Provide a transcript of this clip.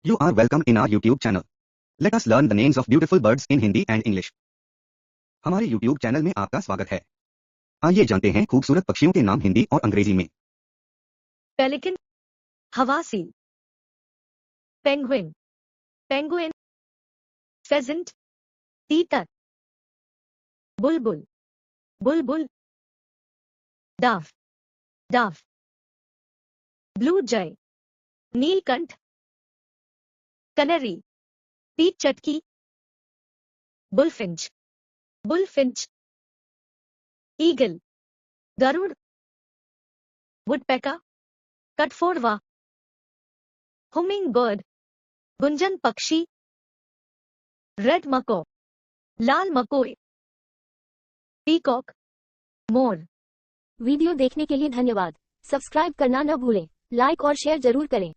You are welcome in our YouTube channel. Let us learn the names of beautiful birds in Hindi and English. हमारे YouTube channel में आपका स्वागत है। आइए जानते हैं खूबसूरत पक्षियों के नाम हिंदी और अंग्रेजी में। Pelican, हवासी, penguin, penguin, pheasant, तीतर, बुलबुल, बुलबुल, dove, dove, blue jay, नीलकंठ, canary, पीच चटकी, bullfinch, bullfinch, eagle, गरुड़, woodpecker, कठफोड़वा, hummingbird, गुंजन पक्षी, red macaw, लाल मकोए, पीकॉक, मोर। वीडियो देखने के लिए धन्यवाद। सब्सक्राइब करना न भूलें। लाइक और शेयर जरूर करें।